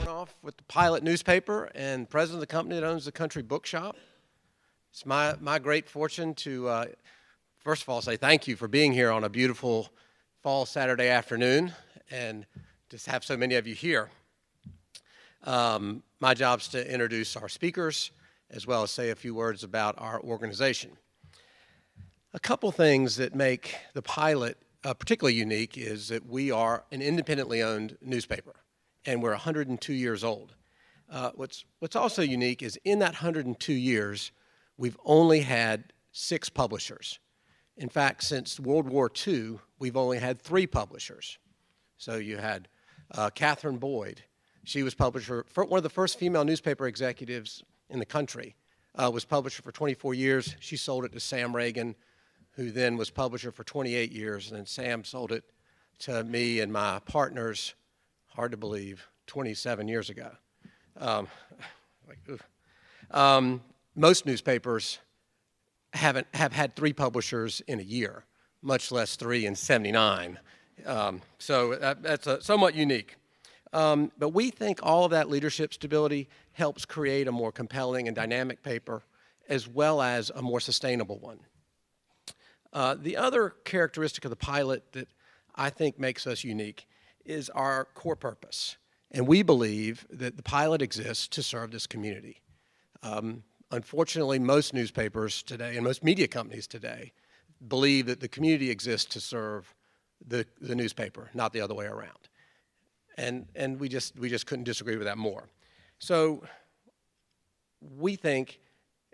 off with the Pilot newspaper and president of the company that owns the Country Bookshop. It's my great fortune to, first of all, say thank you for being here on a beautiful fall Saturday afternoon and just have so many of you here. My job is to introduce our speakers as well as say a few words about our organization. A couple things that make the Pilot particularly unique is that we are an independently owned newspaper, and we're 102 years old. What's also unique is in that 102 years, we've only had 6 publishers. In fact, since World War II, we've only had 3 publishers. So you had Catherine Boyd. She was publisher, one of the first female newspaper executives in the country, was publisher for 24 years. She sold it to Sam Reagan, who then was publisher for 28 years, and then Sam sold it to me and my partners, hard to believe, 27 years ago. Most newspapers have had 3 publishers in a year, much less 3 in 79. So that's somewhat unique. But we think all of that leadership stability helps create a more compelling and dynamic paper, as well as a more sustainable one. The other characteristic of the Pilot that I think makes us unique is our core purpose. And we believe that the Pilot exists to serve this community. Unfortunately, most newspapers today and most media companies today believe that the community exists to serve the newspaper, not the other way around. And we just couldn't disagree with that more. So we think,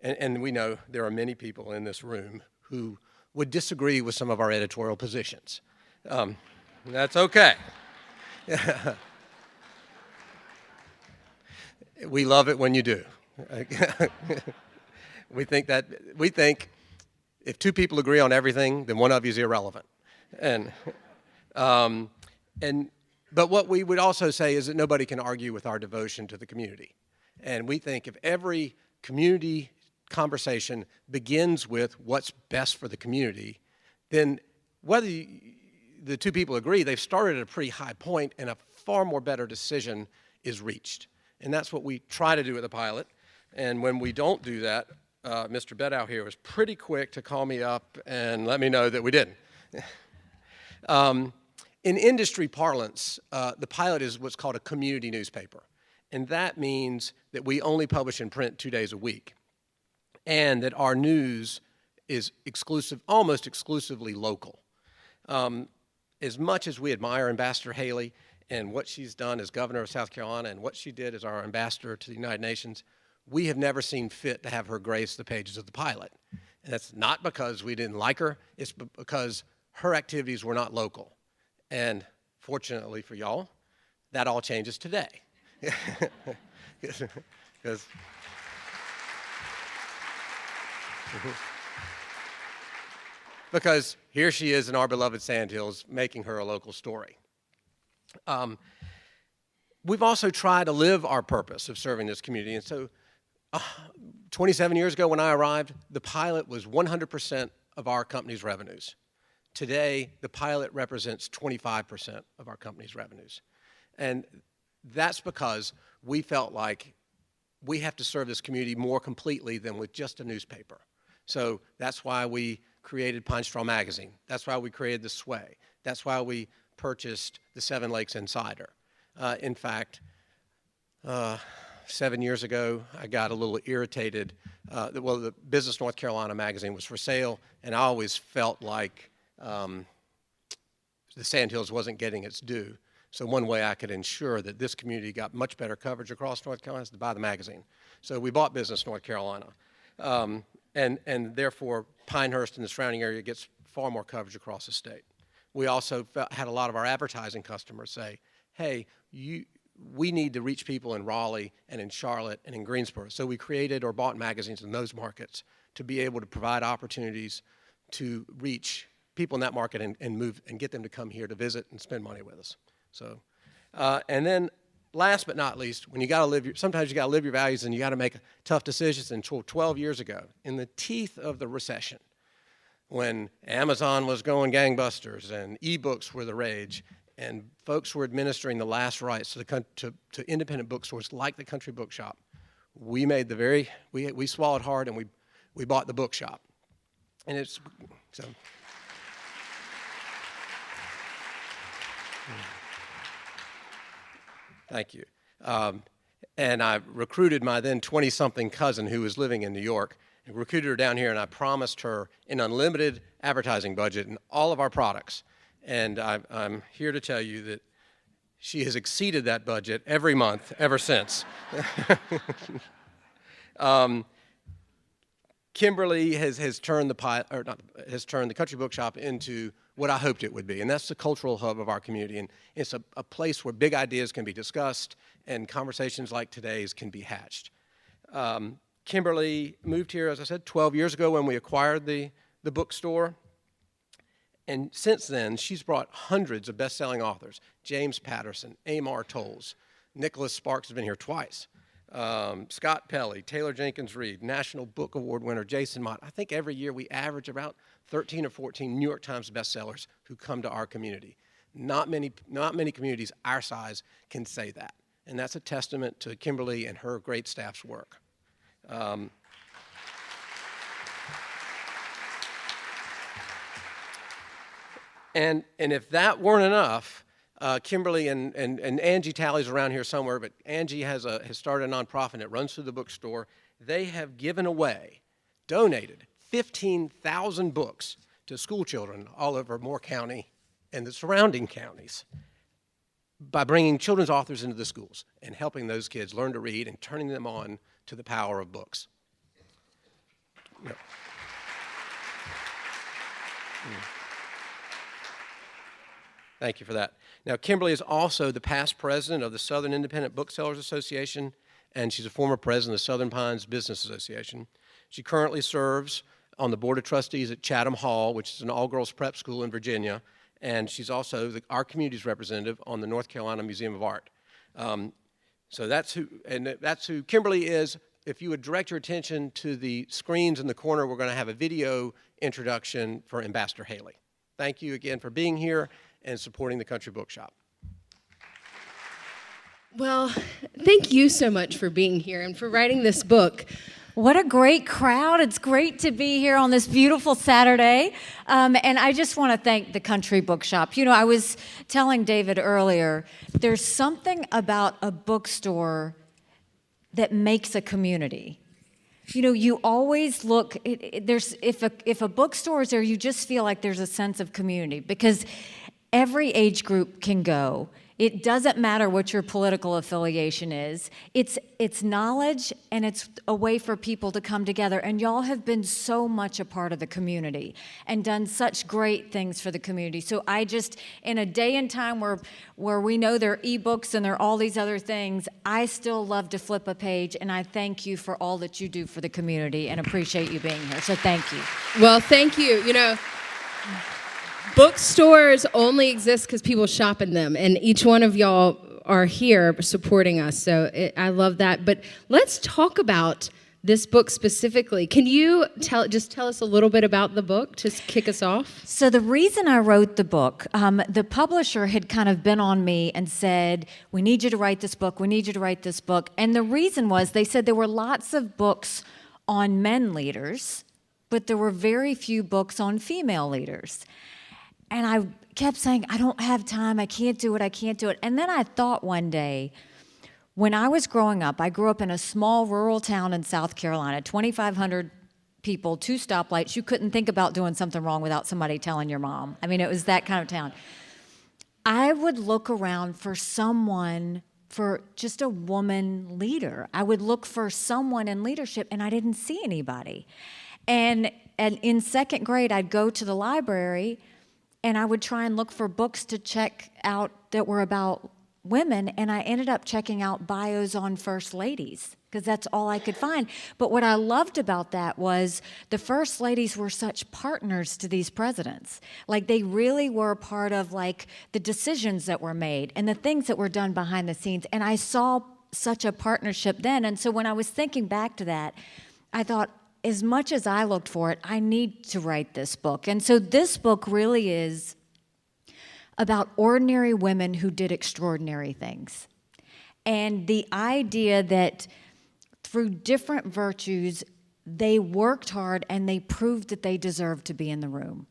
and we know there are many people in this room who would disagree with some of our editorial positions. That's okay. We love it when you do. We think if 2 people agree on everything, then one of you is irrelevant. But what we would also say is that nobody can argue with our devotion to the community. And we think if every community conversation begins with what's best for the community, then whether the 2 people agree, they've started at a pretty high point and a far more better decision is reached. And that's what we try to do with the Pilot. And when we don't do that, Mr. Bedow here was pretty quick to call me up and let me know that we didn't. In industry parlance, the Pilot is what's called a community newspaper. And that means that we only publish in print 2 days a week. And that our news is almost exclusively local. As much as we admire Ambassador Haley and what she's done as governor of South Carolina and what she did as our ambassador to the United Nations, we have never seen fit to have her grace the pages of the Pilot. And that's not because we didn't like her, it's because her activities were not local. And fortunately for y'all, that all changes today. Because here she is in our beloved Sandhills, making her a local story. We've also tried to live our purpose of serving this community. And so 27 years ago when I arrived, the Pilot was 100% of our company's revenues. Today, the Pilot represents 25% of our company's revenues. And that's because we felt like we have to serve this community more completely than with just a newspaper. So that's why we created Pine Straw Magazine. That's why we created The Sway. That's why we purchased the Seven Lakes Insider. In fact, 7 years ago, I got a little irritated. The Business North Carolina magazine was for sale, and I always felt like the Sandhills wasn't getting its due. So one way I could ensure that this community got much better coverage across North Carolina is to buy the magazine. So we bought Business North Carolina. And therefore, Pinehurst and the surrounding area gets far more coverage across the state. We also had a lot of our advertising customers say, hey, we need to reach people in Raleigh and in Charlotte and in Greensboro. So we created or bought magazines in those markets to be able to provide opportunities to reach people in that market and move and get them to come here to visit and spend money with us. So, and then last but not least, when sometimes you got to live your values and you got to make tough decisions. And 12 years ago, in the teeth of the recession, when Amazon was going gangbusters and ebooks were the rage, and folks were administering the last rites to independent bookstores like the Country Bookshop, we made we swallowed hard, and we bought the bookshop. And it's, so. Thank you. And I recruited my then 20-something cousin who was living in New York, and recruited her down here, and I promised her an unlimited advertising budget in all of our products. And I'm here to tell you that she has exceeded that budget every month ever since. Kimberly has turned the Country Bookshop into what I hoped it would be, and that's the cultural hub of our community. And it's a place where big ideas can be discussed and conversations like today's can be hatched. Kimberly moved here, as I said, 12 years ago when we acquired the bookstore. And since then, she's brought hundreds of best-selling authors: James Patterson, Amar Tolles, Nicholas Sparks has been here twice, Scott Pelley, Taylor Jenkins Reid, National Book Award winner Jason Mott. I think every year we average about 13 or 14 New York Times bestsellers who come to our community. Not many communities our size can say that. And that's a testament to Kimberly and her great staff's work. And if that weren't enough, Kimberly and Angie Talley's around here somewhere, but Angie has started a nonprofit that runs through the bookstore. They have given away, donated 15,000 books to school children all over Moore County and the surrounding counties by bringing children's authors into the schools and helping those kids learn to read and turning them on to the power of books. Yep. Thank you for that. Now, Kimberly is also the past president of the Southern Independent Booksellers Association, and she's a former president of Southern Pines Business Association. She currently serves on the Board of Trustees at Chatham Hall, which is an all-girls prep school in Virginia, and she's also our community's representative on the North Carolina Museum of Art. So that's who Kimberly is. If you would direct your attention to the screens in the corner, we're going to have a video introduction for Ambassador Haley. Thank you again for being here and supporting the Country Bookshop. Well, thank you so much for being here and for writing this book. What a great crowd. It's great to be here on this beautiful Saturday. And I just want to thank the Country Bookshop. You know, I was telling David earlier, there's something about a bookstore that makes a community. You know, you always look, if a bookstore is there, you just feel like there's a sense of community because every age group can go. It doesn't matter what your political affiliation is. It's knowledge, and it's a way for people to come together. And y'all have been so much a part of the community and done such great things for the community. So I just, in a day and time where we know there are ebooks and there are all these other things, I still love to flip a page, and I thank you for all that you do for the community and appreciate you being here. So thank you. Well, thank you. You know, bookstores only exist because people shop in them, and each one of y'all are here supporting us, so I love that. But let's talk about this book specifically. Can you tell us a little bit about the book to kick us off? So the reason I wrote the book, the publisher had kind of been on me and said, we need you to write this book, we need you to write this book. And the reason was they said there were lots of books on men leaders, but there were very few books on female leaders. And I kept saying, I don't have time, I can't do it. And then I thought one day, when I was growing up, I grew up in a small rural town in South Carolina, 2,500 people, 2 stoplights. You couldn't think about doing something wrong without somebody telling your mom. I mean, it was that kind of town. I would look around for just a woman leader. I would look for someone in leadership, and I didn't see anybody. And in 2nd grade, I'd go to the library, and I would try and look for books to check out that were about women, and I ended up checking out bios on first ladies because that's all I could find. But what I loved about that was the first ladies were such partners to these presidents. Like, they really were part of, like, the decisions that were made and the things that were done behind the scenes. And I saw such a partnership then. And so when I was thinking back to that, I thought, as much as I looked for it, I need to write this book. And so this book really is about ordinary women who did extraordinary things. And the idea that through different virtues, they worked hard and they proved that they deserved to be in the room.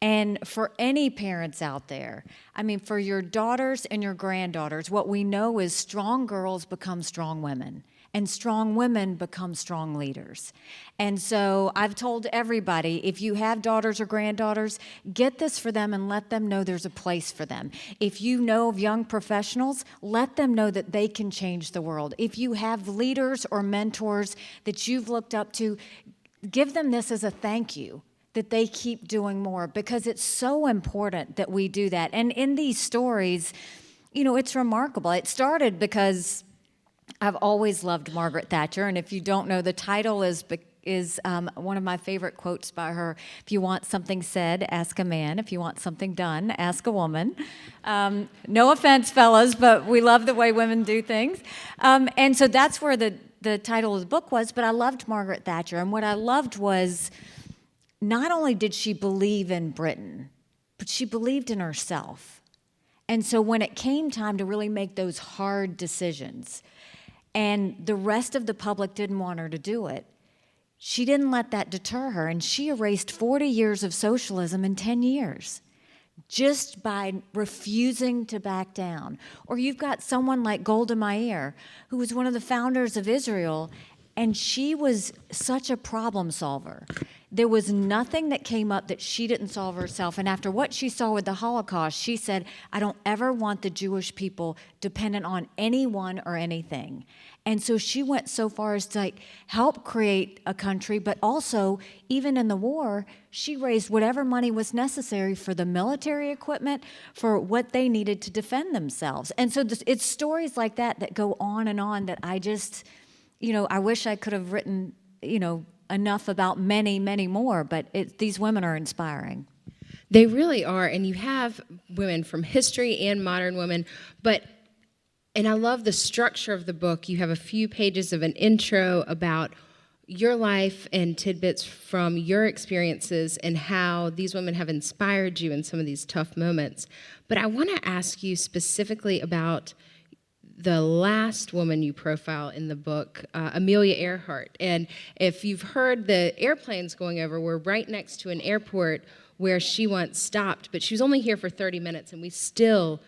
And for any parents out there, I mean, for your daughters and your granddaughters, what we know is strong girls become strong women, and strong women become strong leaders. And so I've told everybody, if you have daughters or granddaughters, get this for them and let them know there's a place for them. If you know of young professionals, let them know that they can change the world. If you have leaders or mentors that you've looked up to, give them this as a thank you, that they keep doing more, because it's so important that we do that. And in these stories, you know, it's remarkable. It started because I've always loved Margaret Thatcher, and if you don't know, the title is one of my favorite quotes by her. If you want something said, ask a man. If you want something done, ask a woman. No offense, fellas, but we love the way women do things. And so that's where the title of the book was, but I loved Margaret Thatcher, and what I loved was not only did she believe in Britain, but she believed in herself. And so when it came time to really make those hard decisions, and the rest of the public didn't want her to do it, she didn't let that deter her, and she erased 40 years of socialism in 10 years just by refusing to back down. Or you've got someone like Golda Meir, who was one of the founders of Israel, and she was such a problem solver. There was nothing that came up that she didn't solve herself. And after what she saw with the Holocaust, she said, I don't ever want the Jewish people dependent on anyone or anything. And so she went so far as to help create a country, but also, even in the war, she raised whatever money was necessary for the military equipment, for what they needed to defend themselves. And so it's stories like that that go on and on that I just, I wish I could have written, enough about many, many more, but these women are inspiring. They really are, and you have women from history and modern women, and I love the structure of the book. You have a few pages of an intro about your life and tidbits from your experiences and how these women have inspired you in some of these tough moments. But I want to ask you specifically about the last woman you profile in the book, Amelia Earhart. And if you've heard the airplanes going over, we're right next to an airport where she once stopped, but she was only here for 30 minutes, and we still,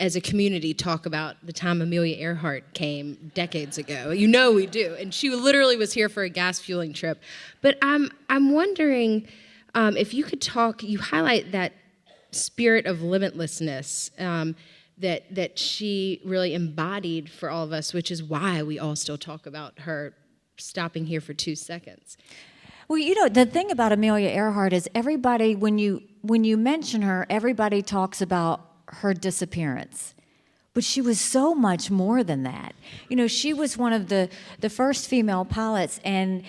as a community, talk about the time Amelia Earhart came decades ago. We do. And she literally was here for a gas fueling trip. But I'm wondering if you could talk, you highlight that spirit of limitlessness that she really embodied for all of us, which is why we all still talk about her stopping here for 2 seconds. Well, the thing about Amelia Earhart is everybody, when you mention her, everybody talks about her disappearance. But she was so much more than that. She was one of the first female pilots, and,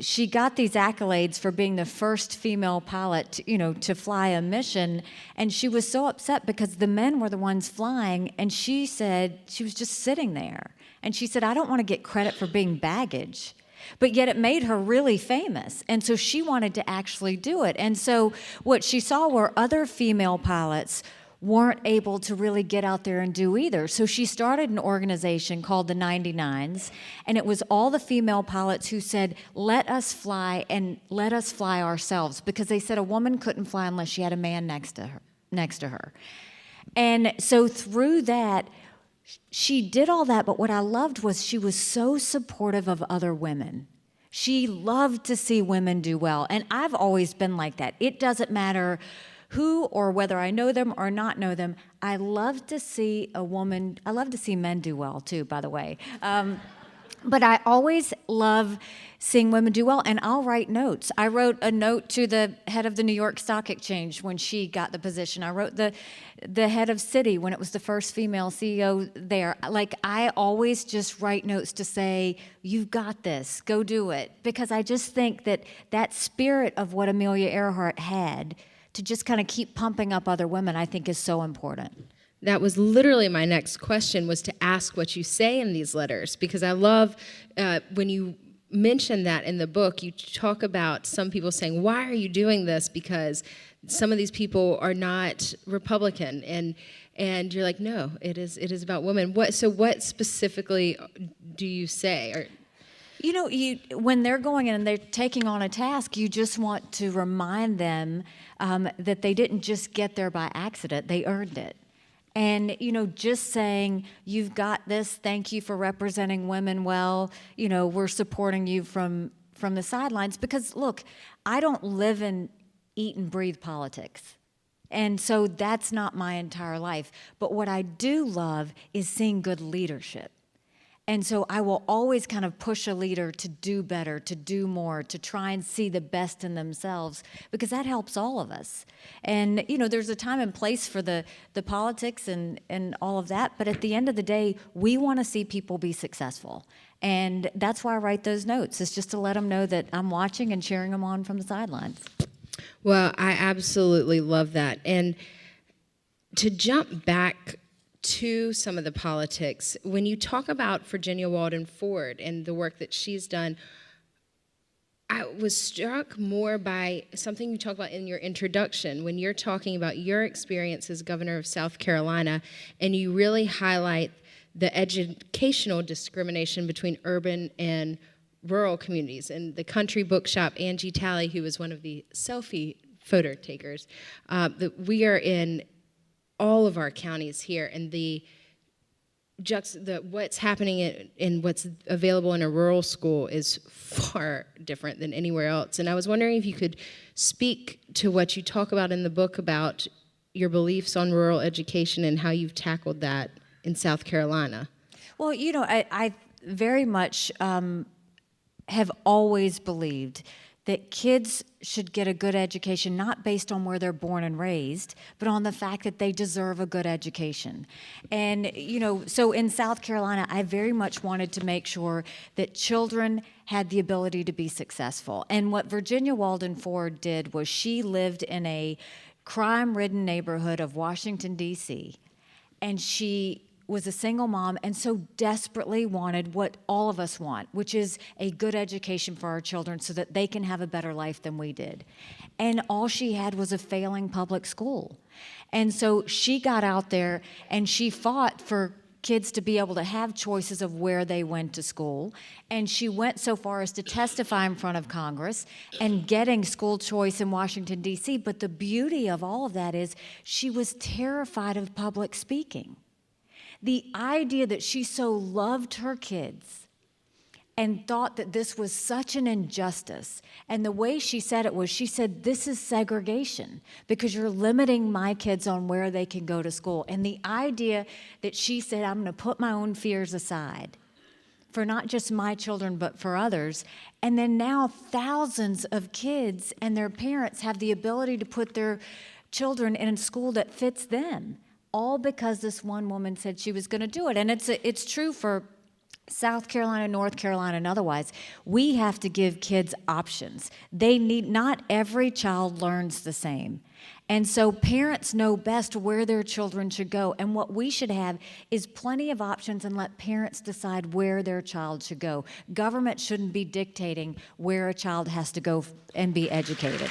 she got these accolades for being the first female pilot, to fly a mission, and she was so upset because the men were the ones flying, and she said she was just sitting there. And she said, I don't want to get credit for being baggage. But yet it made her really famous, and so she wanted to actually do it. And so what she saw were other female pilots weren't able to really get out there and do either. So she started an organization called the 99s, and it was all the female pilots who said, let us fly and let us fly ourselves, because they said a woman couldn't fly unless she had a man next to her. And so through that, she did all that, but what I loved was she was so supportive of other women. She loved to see women do well, and I've always been like that. It doesn't matter who or whether I know them or not know them. I love to see men do well too, by the way. But I always love seeing women do well, and I'll write notes. I wrote a note to the head of the New York Stock Exchange when she got the position. I wrote the head of Citi when it was the first female CEO there. I always just write notes to say, you've got this, go do it. Because I just think that spirit of what Amelia Earhart had to just kind of keep pumping up other women, I think is so important. That was literally my next question, was to ask what you say in these letters, because I love when you mention that in the book, you talk about some people saying, why are you doing this? Because some of these people are not Republican, and you're like, no, it is about women. What specifically do you say? Or, When they're going in and they're taking on a task, you just want to remind them that they didn't just get there by accident, they earned it. And, just saying, you've got this, thank you for representing women well, we're supporting you from the sidelines. Because, look, I don't live and eat and breathe politics. And so that's not my entire life. But what I do love is seeing good leadership. And so I will always kind of push a leader to do better, to do more, to try and see the best in themselves, because that helps all of us. And, there's a time and place for the politics and all of that, but at the end of the day, we want to see people be successful. And that's why I write those notes. It's just to let them know that I'm watching and cheering them on from the sidelines. Well, I absolutely love that. And to jump back to some of the politics, when you talk about Virginia Walden Ford and the work that she's done, I was struck more by something you talk about in your introduction when you're talking about your experience as governor of South Carolina, and you really highlight the educational discrimination between urban and rural communities. And the Country Bookshop, Angie Talley, who was one of the selfie photo takers, we are in all of our counties here, and what's happening in what's available in a rural school is far different than anywhere else. And I was wondering if you could speak to what you talk about in the book about your beliefs on rural education and how you've tackled that in South Carolina. Well, I very much have always believed that kids should get a good education, not based on where they're born and raised, but on the fact that they deserve a good education. And, so in South Carolina, I very much wanted to make sure that children had the ability to be successful. And what Virginia Walden Ford did was she lived in a crime-ridden neighborhood of Washington, D.C., and she was a single mom and so desperately wanted what all of us want, which is a good education for our children so that they can have a better life than we did. And all she had was a failing public school. And so she got out there and she fought for kids to be able to have choices of where they went to school. And she went so far as to testify in front of Congress and getting school choice in Washington, D.C. But the beauty of all of that is she was terrified of public speaking. The idea that she so loved her kids and thought that this was such an injustice. And the way she said it was, she said, this is segregation because you're limiting my kids on where they can go to school. And the idea that she said, I'm going to put my own fears aside for not just my children, but for others. And then now thousands of kids and their parents have the ability to put their children in a school that fits them, all because this one woman said she was going to do it. And it's true for South Carolina, North Carolina, and otherwise. We have to give kids options. Not every child learns the same. And so parents know best where their children should go. And what we should have is plenty of options and let parents decide where their child should go. Government shouldn't be dictating where a child has to go and be educated.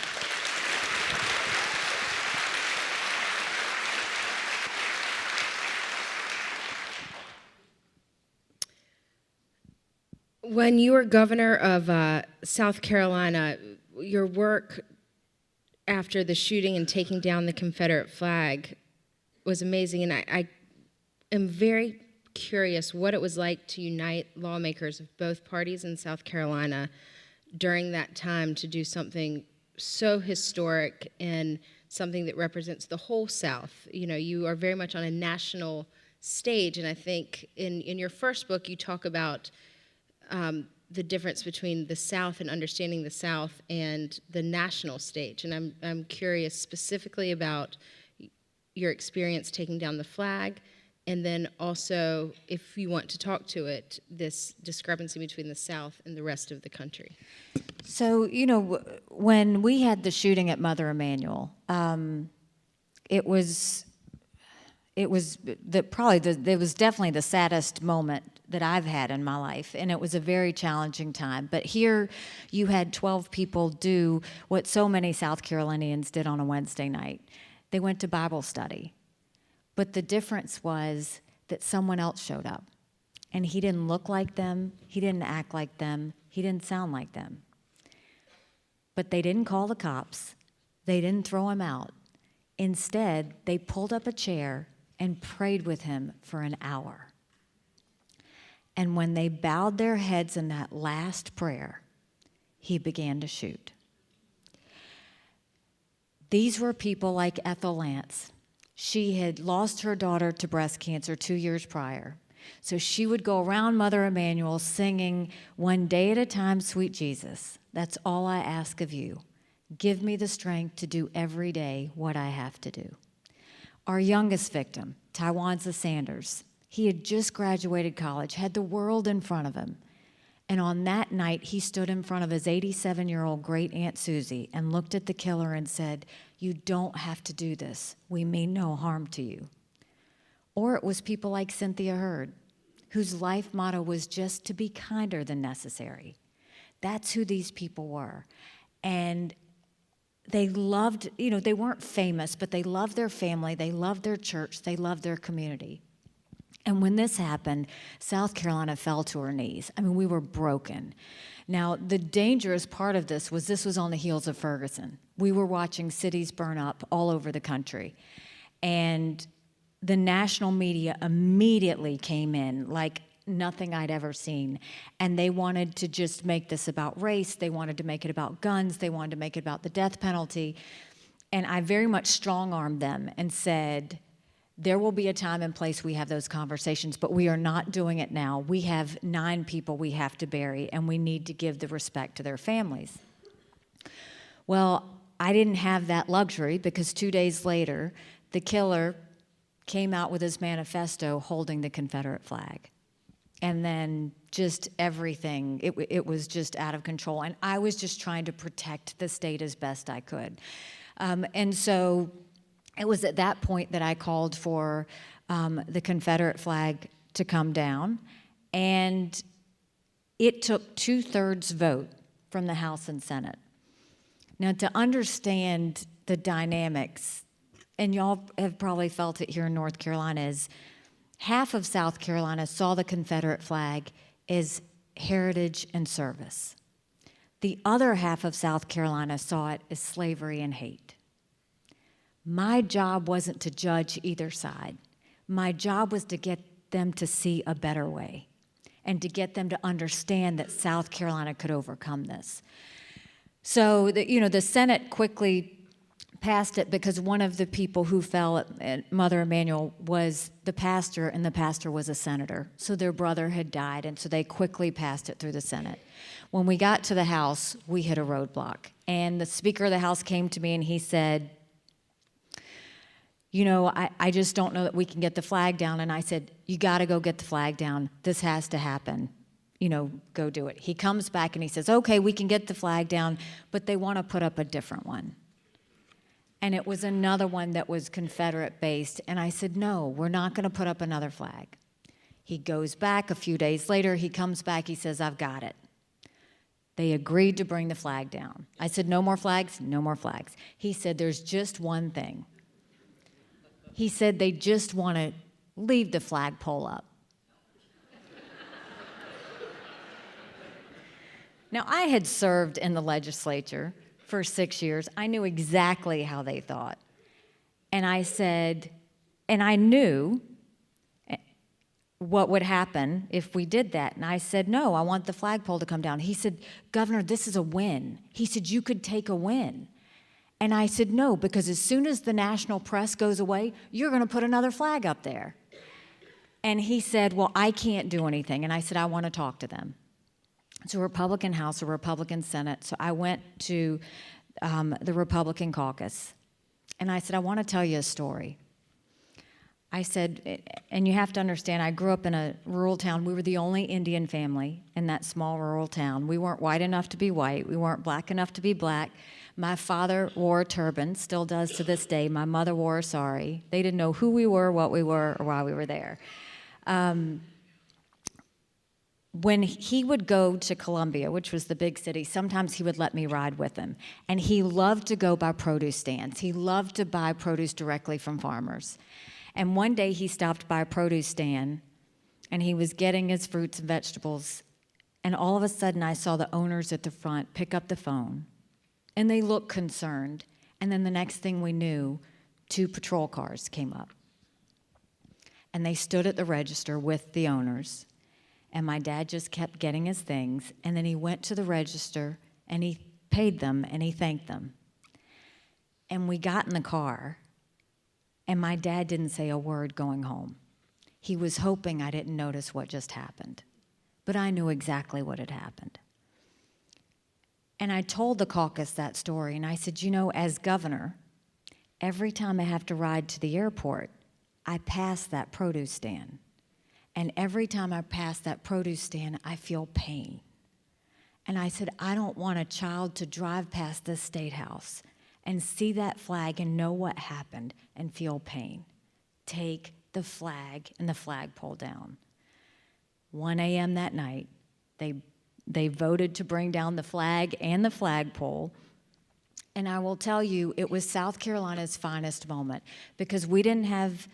When you were governor of South Carolina, your work after the shooting and taking down the Confederate flag was amazing, and I am very curious what it was like to unite lawmakers of both parties in South Carolina during that time to do something so historic and something that represents the whole South. You are very much on a national stage, and I think in your first book you talk about the difference between the South and understanding the South and the national stage. And I'm curious specifically about your experience taking down the flag, and then also, if you want to talk to it, this discrepancy between the South and the rest of the country. So, when we had the shooting at Mother Emanuel, it was it was it was definitely the saddest moment that I've had in my life, and it was a very challenging time. But here you had 12 people do what so many South Carolinians did on a Wednesday night. They went to Bible study. But the difference was that someone else showed up. And he didn't look like them, he didn't act like them, he didn't sound like them. But they didn't call the cops, they didn't throw him out. Instead, they pulled up a chair and prayed with him for an hour. And when they bowed their heads in that last prayer, he began to shoot. These were people like Ethel Lance. She had lost her daughter to breast cancer 2 years prior. So she would go around Mother Emanuel singing, "One day at a time, sweet Jesus, that's all I ask of you. Give me the strength to do every day what I have to do." Our youngest victim, Tywanza Sanders, he had just graduated college, had the world in front of him. And on that night, he stood in front of his 87-year-old great Aunt Susie and looked at the killer and said, "You don't have to do this. We mean no harm to you." Or it was people like Cynthia Hurd, whose life motto was just to be kinder than necessary. That's who these people were. And they loved, they weren't famous, but they loved their family, they loved their church, they loved their community. And when this happened, South Carolina fell to her knees. I mean, we were broken. Now, the dangerous part of this was on the heels of Ferguson. We were watching cities burn up all over the country. And the national media immediately came in like nothing I'd ever seen. And they wanted to just make this about race. They wanted to make it about guns. They wanted to make it about the death penalty. And I very much strong-armed them and said, there will be a time and place we have those conversations, but we are not doing it now. We have 9 people we have to bury, and we need to give the respect to their families. Well, I didn't have that luxury because 2 days later, the killer came out with his manifesto holding the Confederate flag. And then just everything, it was just out of control. And I was just trying to protect the state as best I could. And so it was at that point that I called for the Confederate flag to come down. And it took 2/3 vote from the House and Senate. Now, to understand the dynamics, and y'all have probably felt it here in North Carolina, is half of South Carolina saw the Confederate flag as heritage and service. The other half of South Carolina saw it as slavery and hate. My job wasn't to judge either side. My job was to get them to see a better way and to get them to understand that South Carolina could overcome this. So, the Senate quickly passed it because one of the people who fell at Mother Emanuel was the pastor, and the pastor was a senator. So their brother had died, and so they quickly passed it through the Senate. When we got to the House, we hit a roadblock. And the Speaker of the House came to me and he said, I just don't know that we can get the flag down. And I said, you got to go get the flag down. This has to happen. Go do it. He comes back and he says, okay, we can get the flag down, but they want to put up a different one. And it was another one that was Confederate-based. And I said, no, we're not going to put up another flag. He goes back a few days later. He comes back. He says, I've got it. They agreed to bring the flag down. I said, no more flags? No more flags. He said, there's just one thing. He said they just want to leave the flagpole up. Now, I had served in the legislature for 6 years. I knew exactly how they thought. And I said, and I knew what would happen if we did that. And I said, no, I want the flagpole to come down. He said, Governor, this is a win. He said, you could take a win. And I said, no, because as soon as the national press goes away, you're going to put another flag up there. And he said, well, I can't do anything. And I said, I want to talk to them. It's a Republican House, a Republican Senate. So I went to the Republican caucus. And I said, I want to tell you a story. I said, and you have to understand, I grew up in a rural town. We were the only Indian family in that small rural town. We weren't white enough to be white. We weren't black enough to be black. My father wore a turban, still does to this day. My mother wore a sari. They didn't know who we were, what we were, or why we were there. When he would go to Columbia, which was the big city, sometimes he would let me ride with him. And he loved to go by produce stands. He loved to buy produce directly from farmers. And one day he stopped by a produce stand, and he was getting his fruits and vegetables. And all of a sudden, I saw the owners at the front pick up the phone, and they looked concerned. And then the next thing we knew, 2 patrol cars came up. And they stood at the register with the owners. And my dad just kept getting his things, and then he went to the register, and he paid them, and he thanked them. And we got in the car, and my dad didn't say a word going home. He was hoping I didn't notice what just happened, but I knew exactly what had happened. And I told the caucus that story, and I said, you know, as governor, every time I have to ride to the airport, I pass that produce stand. And every time I pass that produce stand, I feel pain. And I said, I don't want a child to drive past this state house and see that flag and know what happened and feel pain. Take the flag and the flagpole down. 1 a.m. that night, they voted to bring down the flag and the flagpole. And I will tell you, it was South Carolina's finest moment, because we didn't have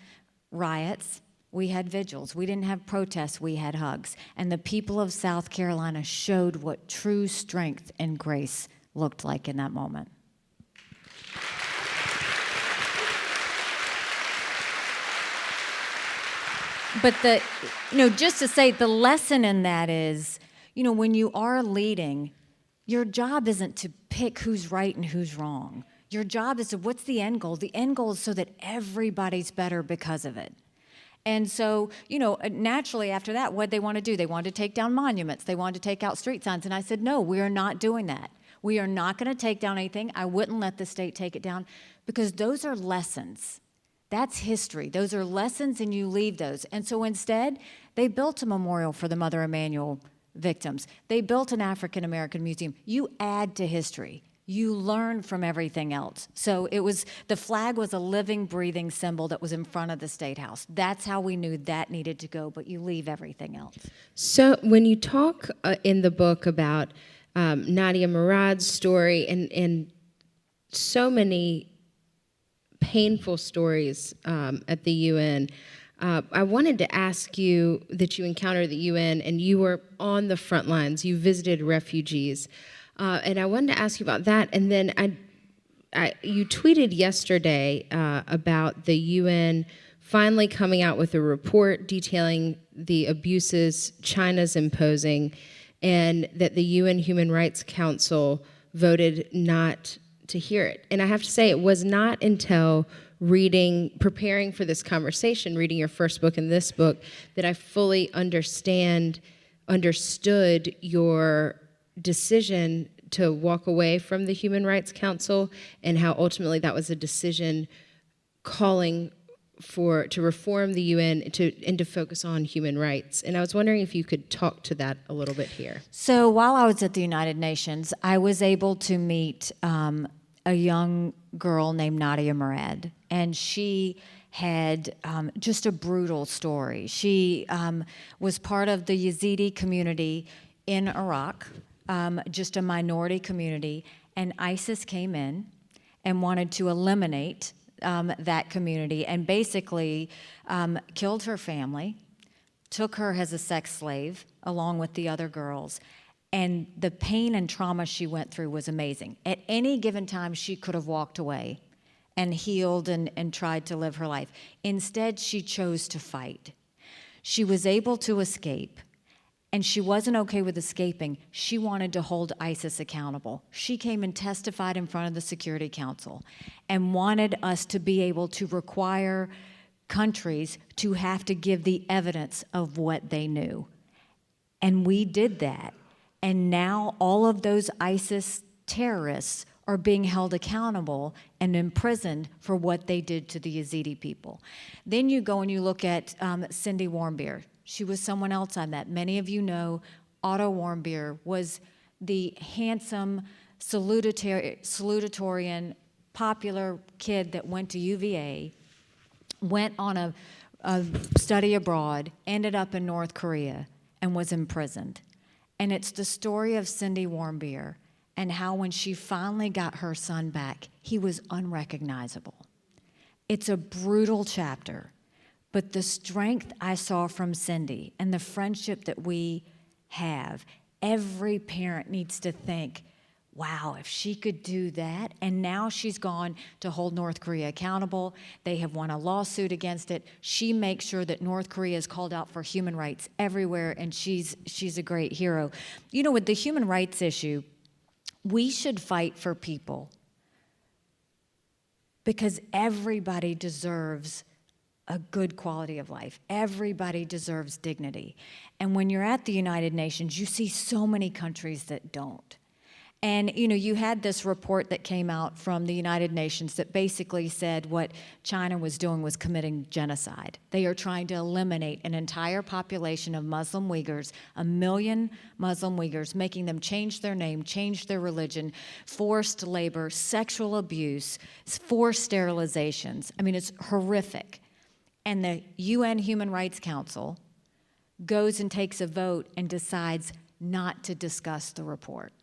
riots. We had vigils. We didn't have protests. We had hugs. And the people of South Carolina showed what true strength and grace looked like in that moment. But just to say, the lesson in that is, when you are leading, your job isn't to pick who's right and who's wrong. Your job is to, what's the end goal? The end goal is so that everybody's better because of it. And so, naturally after that, what they want to do? They wanted to take down monuments. They wanted to take out street signs. And I said, no, we are not doing that. We are not going to take down anything. I wouldn't let the state take it down, because those are lessons. That's history. Those are lessons, and you leave those. And so instead, they built a memorial for the Mother Emanuel victims. They built an African American museum. You add to history. You learn from everything else. So the flag was a living, breathing symbol that was in front of the State House. That's how we knew that needed to go, but you leave everything else. So when you talk in the book about Nadia Murad's story and so many painful stories at the UN, I wanted to ask you that you encountered the UN and you were on the front lines. You visited refugees. And I wanted to ask you about that. And then you tweeted yesterday about the UN finally coming out with a report detailing the abuses China's imposing, and that the UN Human Rights Council voted not to hear it. And I have to say, it was not until preparing for this conversation, reading your first book and this book, that I fully understood your decision to walk away from the Human Rights Council, and how ultimately that was a decision calling to reform the UN and to focus on human rights. And I was wondering if you could talk to that a little bit here. So while I was at the United Nations, I was able to meet a young girl named Nadia Murad, and she had just a brutal story. She was part of the Yazidi community in Iraq, just a minority community, and ISIS came in and wanted to eliminate that community, and basically killed her family, took her as a sex slave along with the other girls. And the pain and trauma she went through was amazing. At any given time, she could have walked away and healed and tried to live her life. Instead, she chose to fight. She was able to escape, and she wasn't okay with escaping. She wanted to hold ISIS accountable. She came and testified in front of the Security Council and wanted us to be able to require countries to have to give the evidence of what they knew. And we did that. And now all of those ISIS terrorists are being held accountable and imprisoned for what they did to the Yazidi people. Then you go and you look at Cindy Warmbier. She was someone else I met. Many of you know Otto Warmbier was the handsome, salutatorian, popular kid that went to UVA, went on a study abroad, ended up in North Korea, and was imprisoned. And it's the story of Cindy Warmbier and how when she finally got her son back, he was unrecognizable. It's a brutal chapter, but the strength I saw from Cindy and the friendship that we have, every parent needs to think, wow, if she could do that. And now she's gone to hold North Korea accountable. They have won a lawsuit against it. She makes sure that North Korea is called out for human rights everywhere, and she's a great hero. You know, with the human rights issue, we should fight for people because everybody deserves a good quality of life. Everybody deserves dignity. And when you're at the United Nations, you see so many countries that don't. And, you know, you had this report that came out from the United Nations that basically said what China was doing was committing genocide. They are trying to eliminate an entire population of Muslim Uyghurs, 1 million Muslim Uyghurs, making them change their name, change their religion, forced labor, sexual abuse, forced sterilizations. I mean, it's horrific. And the UN Human Rights Council goes and takes a vote and decides not to discuss the report.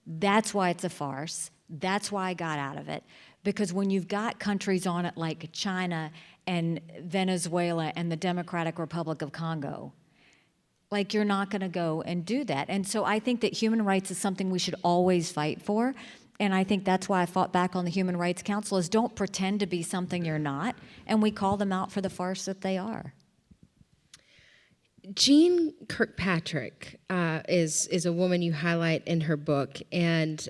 That's why it's a farce. That's why I got out of it. Because when you've got countries on it like China and Venezuela and the Democratic Republic of Congo, like you're not going to go and do that. And so I think that human rights is something we should always fight for. And I think that's why I fought back on the Human Rights Council is don't pretend to be something you're not. And we call them out for the farce that they are. Jean Kirkpatrick is a woman you highlight in her book, and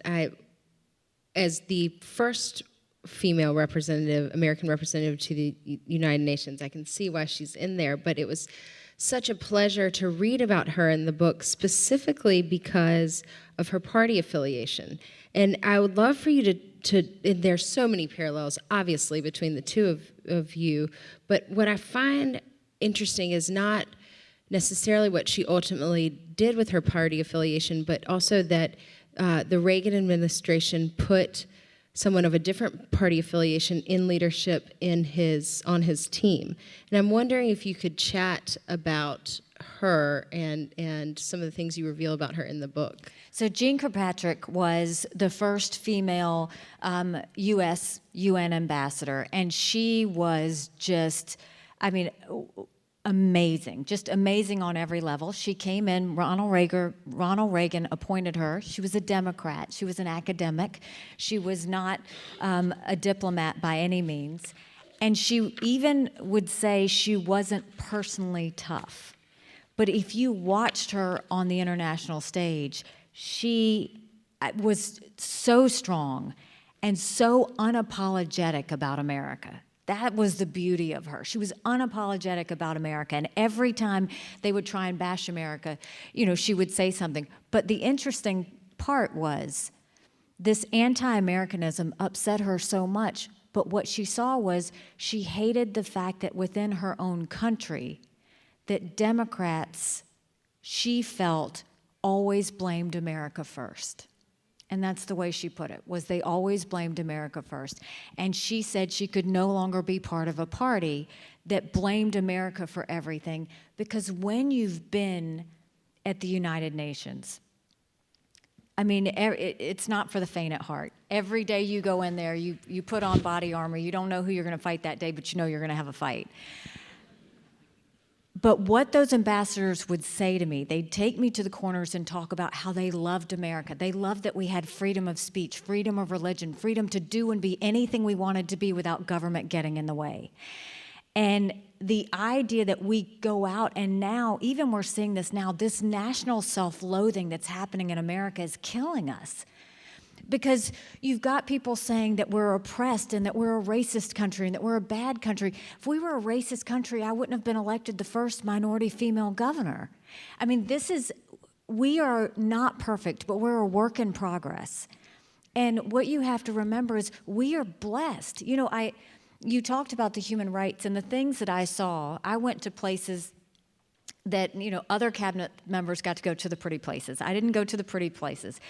as the first female representative, American representative to the United Nations, I can see why she's in there, but it was such a pleasure to read about her in the book, specifically because of her party affiliation. And I would love for you to and there's so many parallels, obviously, between the two of you, but what I find interesting is not necessarily what she ultimately did with her party affiliation, but also that the Reagan administration put someone of a different party affiliation in leadership on his team. And I'm wondering if you could chat about her and some of the things you reveal about her in the book. So Jean Kirkpatrick was the first female U.S. UN ambassador, and she was just, I mean, amazing, just amazing on every level. She came in, Ronald Reagan appointed her. She was a Democrat. She was an academic. She was not a diplomat by any means. And she even would say she wasn't personally tough. But if you watched her on the international stage, she was so strong and so unapologetic about America. That was the beauty of her. She was unapologetic about America, and every time they would try and bash America, you know, she would say something. But the interesting part was this anti-Americanism upset her so much, but what she saw was she hated the fact that within her own country, that Democrats, she felt, always blamed America first. And that's the way she put it, was they always blamed America first. And she said she could no longer be part of a party that blamed America for everything, because when you've been at the United Nations, I mean, it's not for the faint at heart. Every day you go in there, you put on body armor, you don't know who you're gonna fight that day, but you know you're gonna have a fight. But what those ambassadors would say to me, they'd take me to the corners and talk about how they loved America. They loved that we had freedom of speech, freedom of religion, freedom to do and be anything we wanted to be without government getting in the way. And the idea that we go out and now, even we're seeing this now, this national self-loathing that's happening in America is killing us. Because you've got people saying that we're oppressed and that we're a racist country and that we're a bad country. If we were a racist country, I wouldn't have been elected the first minority female governor. I mean, we are not perfect, but we're a work in progress. And what you have to remember is we are blessed. You know, you talked about the human rights and the things that I saw. I went to places that, other cabinet members got to go to the pretty places. I didn't go to the pretty places.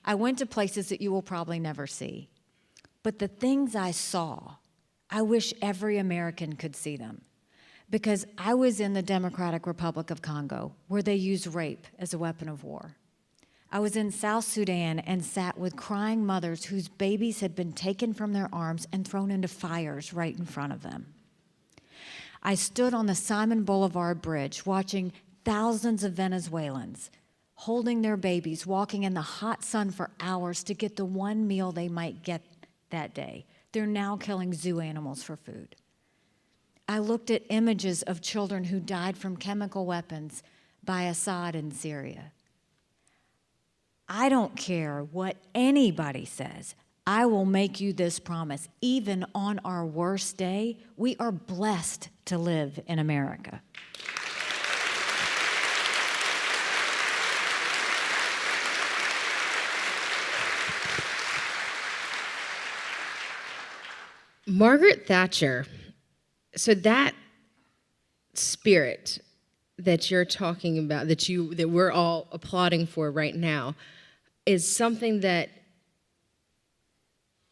I went to places that you will probably never see. But the things I saw, I wish every American could see them. Because I was in the Democratic Republic of Congo, where they use rape as a weapon of war. I was in South Sudan and sat with crying mothers whose babies had been taken from their arms and thrown into fires right in front of them. I stood on the Simon Boulevard Bridge watching thousands of Venezuelans holding their babies, walking in the hot sun for hours to get the one meal they might get that day. They're now killing zoo animals for food. I looked at images of children who died from chemical weapons by Assad in Syria. I don't care what anybody says. I will make you this promise. Even on our worst day, we are blessed to live in America. Margaret Thatcher, so that spirit that you're talking about, that we're all applauding for right now, is something that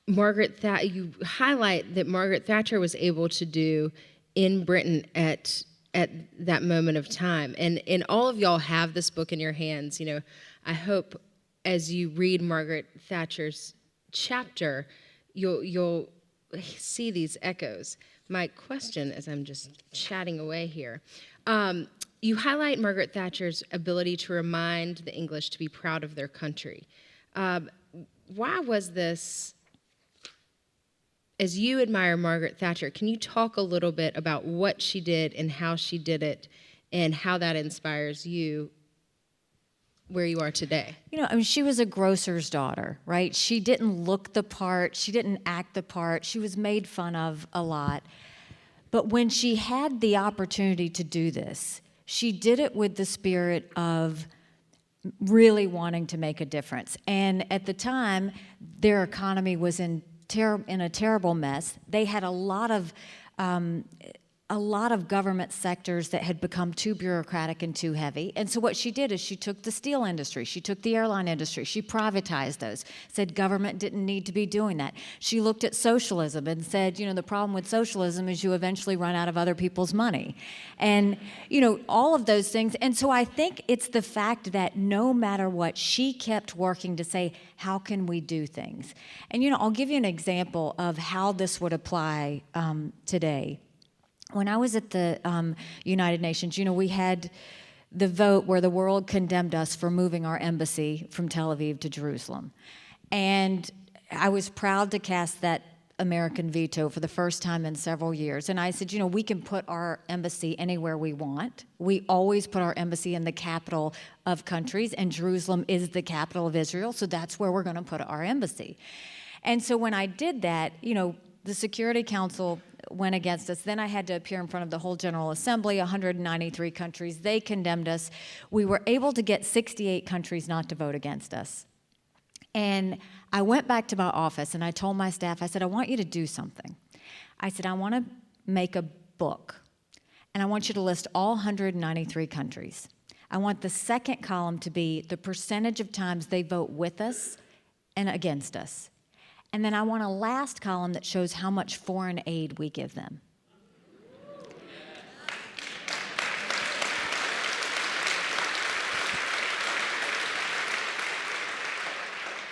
you highlight that Margaret Thatcher was able to do in Britain at that moment of time. And all of y'all have this book in your hands. I hope as you read Margaret Thatcher's chapter, you'll see these echoes. My question, as I'm just chatting away here, you highlight Margaret Thatcher's ability to remind the English to be proud of their country. Why was this, as you admire Margaret Thatcher, can you talk a little bit about what she did and how she did it and how that inspires you where you are today? She was a grocer's daughter, right? She didn't look the part. She didn't act the part. She was made fun of a lot. But when she had the opportunity to do this, she did it with the spirit of really wanting to make a difference. And at the time, their economy was in a terrible mess. They had a lot of government sectors that had become too bureaucratic and too heavy. And so what she did is she took the steel industry, she took the airline industry, she privatized those, said government didn't need to be doing that. She looked at socialism and said, the problem with socialism is you eventually run out of other people's money. And, all of those things. And so I think it's the fact that no matter what, she kept working to say, how can we do things? And, I'll give you an example of how this would apply today. When I was at the United Nations, we had the vote where the world condemned us for moving our embassy from Tel Aviv to Jerusalem. And I was proud to cast that American veto for the first time in several years. And I said, we can put our embassy anywhere we want. We always put our embassy in the capital of countries, and Jerusalem is the capital of Israel, so that's where we're going to put our embassy. And so when I did that, the Security Council went against us. Then I had to appear in front of the whole General Assembly, 193 countries. They condemned us. We were able to get 68 countries not to vote against us. And I went back to my office and I told my staff, I said, I want you to do something. I said, I want to make a book, and I want you to list all 193 countries. I want the second column to be the percentage of times they vote with us and against us. And then I want a last column that shows how much foreign aid we give them.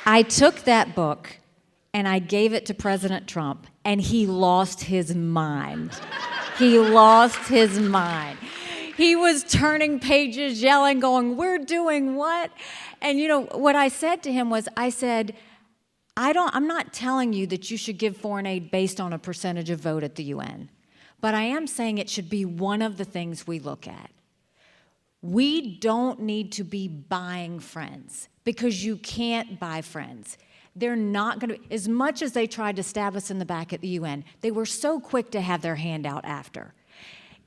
I took that book and I gave it to President Trump, and he lost his mind. He lost his mind. He was turning pages, yelling, going, "We're doing what?" And what I said to him was, I said, I'm not telling you that you should give foreign aid based on a percentage of vote at the UN, but I am saying it should be one of the things we look at. We don't need to be buying friends, because you can't buy friends. They're not going to, as much as they tried to stab us in the back at the UN, they were so quick to have their hand out after.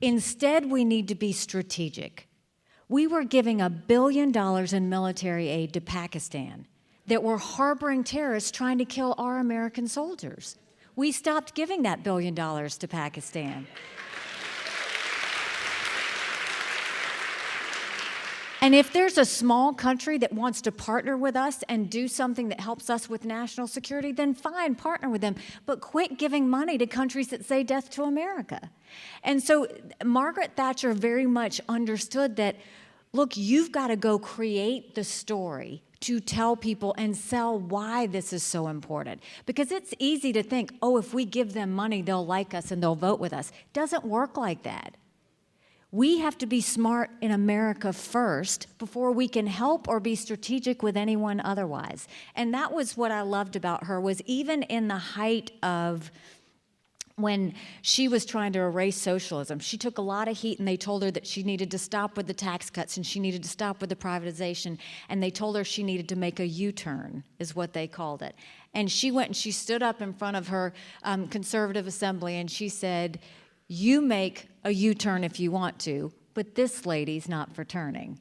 Instead, we need to be strategic. We were giving $1 billion in military aid to Pakistan that were harboring terrorists trying to kill our American soldiers. We stopped giving that $1 billion to Pakistan. And if there's a small country that wants to partner with us and do something that helps us with national security, then fine, partner with them. But quit giving money to countries that say death to America. And so Margaret Thatcher very much understood that, look, you've got to go create the story to tell people and sell why this is so important. Because it's easy to think, oh, if we give them money, they'll like us and they'll vote with us. It doesn't work like that. We have to be smart in America first before we can help or be strategic with anyone otherwise. And that was what I loved about her, was even in the height of when she was trying to erase socialism, she took a lot of heat, and they told her that she needed to stop with the tax cuts and she needed to stop with the privatization, and they told her she needed to make a U-turn, is what they called it. And she went and she stood up in front of her conservative assembly and she said, you make a U-turn if you want to, but this lady's not for turning.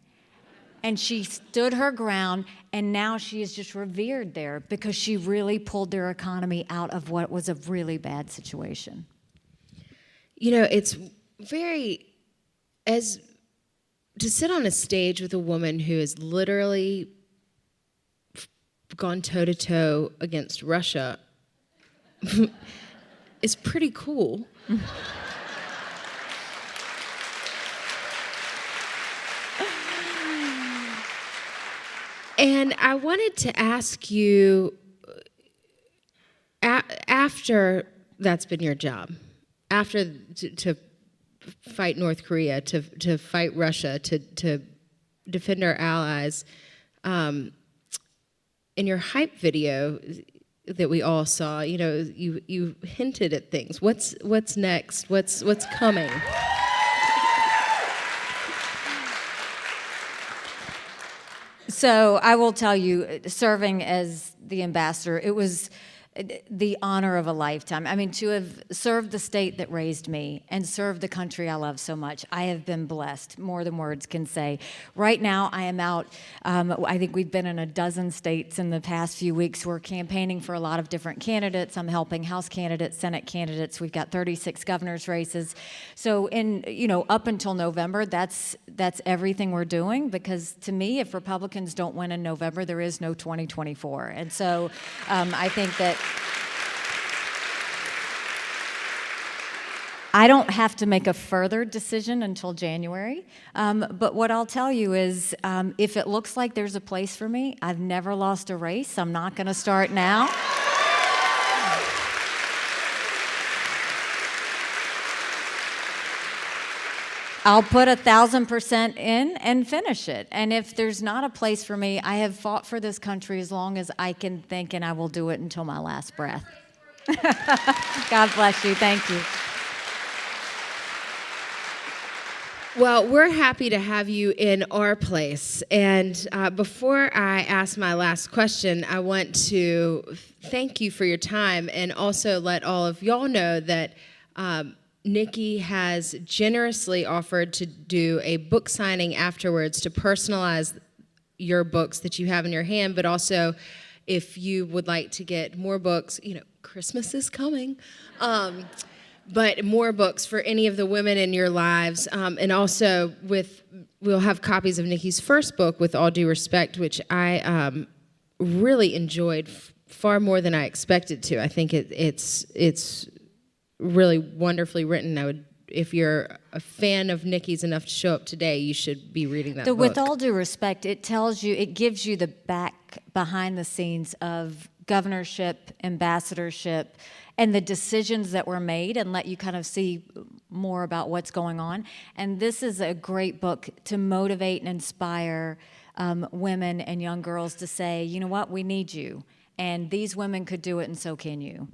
And she stood her ground, and now she is just revered there because she really pulled their economy out of what was a really bad situation. You know, it's very, as to sit on a stage with a woman who has literally gone toe-to-toe against Russia is pretty cool. And I wanted to ask you, after that's been your job, after to fight North Korea, to fight Russia, to defend our allies, in your hype video that we all saw, you know, you hinted at things. What's next? What's coming? So I will tell you, serving as the ambassador, it was the honor of a lifetime. I mean, to have served the state that raised me and served the country I love so much, I have been blessed, more than words can say. Right now, I am out, I think we've been in a dozen states in the past few weeks. We're campaigning for a lot of different candidates. I'm helping House candidates, Senate candidates. We've got 36 governor's races. So up until November, that's everything we're doing, because to me, if Republicans don't win in November, there is no 2024. And so I think that I don't have to make a further decision until January, but what I'll tell you is if it looks like there's a place for me, I've never lost a race. I'm not going to start now. I'll put 1,000% in and finish it. And if there's not a place for me, I have fought for this country as long as I can think, and I will do it until my last breath. God bless you. Thank you. Well, we're happy to have you in our place. And before I ask my last question, I want to thank you for your time and also let all of y'all know that Nikki has generously offered to do a book signing afterwards to personalize your books that you have in your hand, but also if you would like to get more books, Christmas is coming, but more books for any of the women in your lives. And also we'll have copies of Nikki's first book, With All Due Respect, which I really enjoyed far more than I expected to. I think it's really wonderfully written. If you're a fan of Nikki's enough to show up today, you should be reading that book. With All Due Respect, it gives you the behind the scenes of governorship, ambassadorship, and the decisions that were made, and let you kind of see more about what's going on. And this is a great book to motivate and inspire women and young girls to say, you know what, we need you. And these women could do it, and so can you.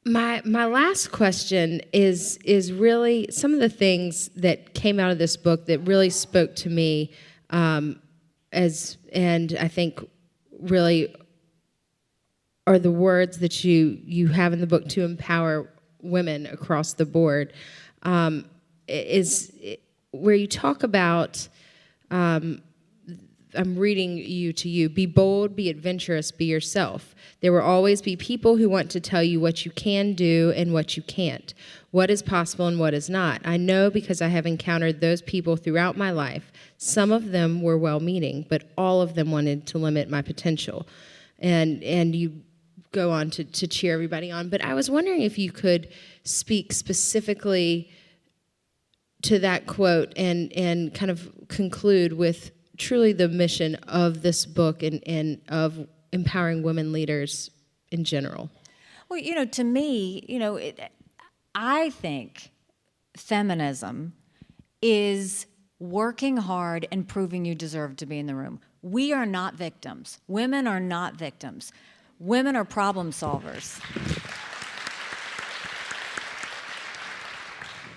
My last question is really some of the things that came out of this book that really spoke to me, and I think really are the words that you have in the book to empower women across the board. Is where you talk about I'm reading to you. Be bold, be adventurous, be yourself. There will always be people who want to tell you what you can do and what you can't, what is possible and what is not. I know because I have encountered those people throughout my life. Some of them were well-meaning, but all of them wanted to limit my potential. And you go on to cheer everybody on. But I was wondering if you could speak specifically to that quote and kind of conclude with truly the mission of this book and of empowering women leaders in general. Well, to me, I think feminism is working hard and proving you deserve to be in the room. We are not victims. Women are not victims. Women are problem solvers.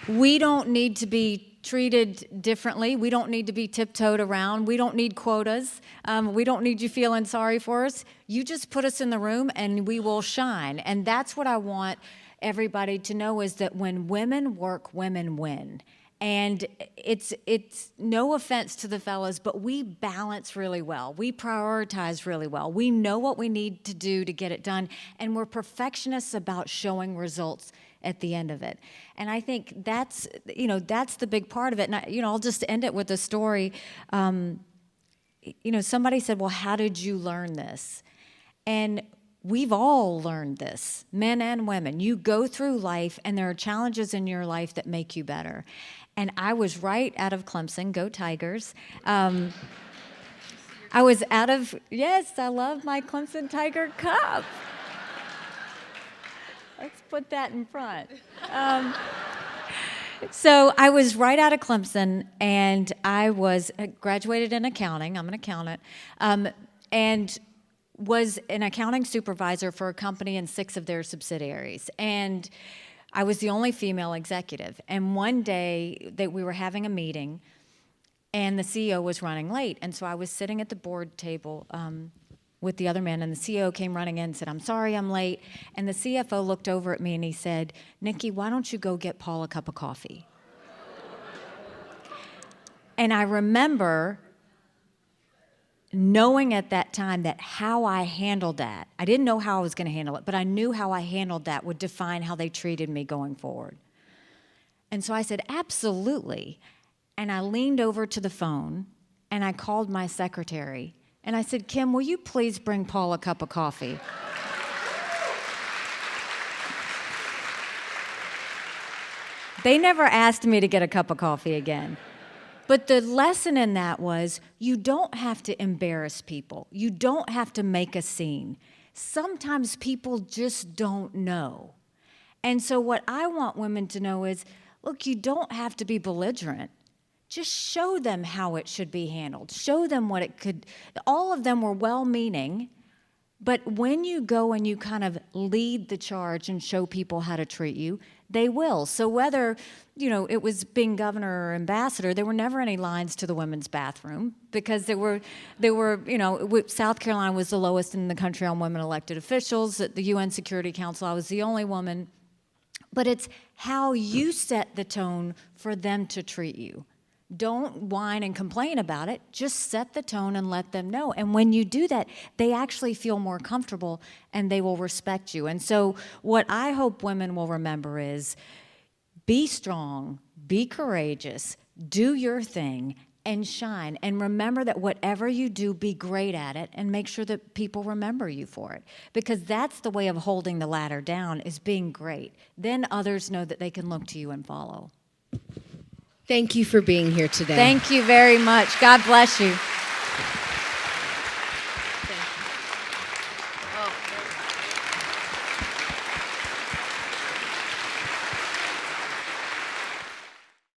We don't need to be treated differently. We don't need to be tiptoed around. We don't need quotas. We don't need you feeling sorry for us. You just put us in the room and we will shine. And that's what I want everybody to know, is that when women work, women win. And it's no offense to the fellas, but we balance really well. We prioritize really well. We know what we need to do to get it done, and we're perfectionists about showing results at the end of it. And I think that's the big part of it. And I'll just end it with a story. Somebody said, well, how did you learn this? And we've all learned this, men and women. You go through life, and there are challenges in your life that make you better. And I was right out of Clemson. Go Tigers. I love my Clemson Tiger Cup. Let's put that in front. So I was right out of Clemson, and I graduated in accounting. I'm an accountant. And was an accounting supervisor for a company and 6 of their subsidiaries. And I was the only female executive. And one day that we were having a meeting, and the CEO was running late. And so I was sitting at the board table with the other men, and the CEO came running in and said, I'm sorry I'm late. And the CFO looked over at me and he said, Nikki, why don't you go get Paul a cup of coffee? And I remember knowing at that time that how I handled that, I didn't know how I was going to handle it, but I knew how I handled that would define how they treated me going forward. And so I said, absolutely. And I leaned over to the phone, and I called my secretary, and I said, Kim, will you please bring Paul a cup of coffee? They never asked me to get a cup of coffee again. But the lesson in that was, you don't have to embarrass people. You don't have to make a scene. Sometimes people just don't know. And so what I want women to know is, look, you don't have to be belligerent. Just show them how it should be handled. Show them what it could. All of them were well-meaning, but when you go and you kind of lead the charge and show people how to treat you, they will. So whether, it was being governor or ambassador, there were never any lines to the women's bathroom, because there were, South Carolina was the lowest in the country on women elected officials. At the UN Security Council, I was the only woman. But it's how you set the tone for them to treat you. Don't whine and complain about it. Just set the tone and let them know. And when you do that, they actually feel more comfortable and they will respect you. And so what I hope women will remember is, be strong, be courageous, do your thing, and shine. And remember that whatever you do, be great at it, and make sure that people remember you for it. Because that's the way of holding the ladder down, is being great. Then others know that they can look to you and follow. Thank you for being here today. Thank you very much. God bless you.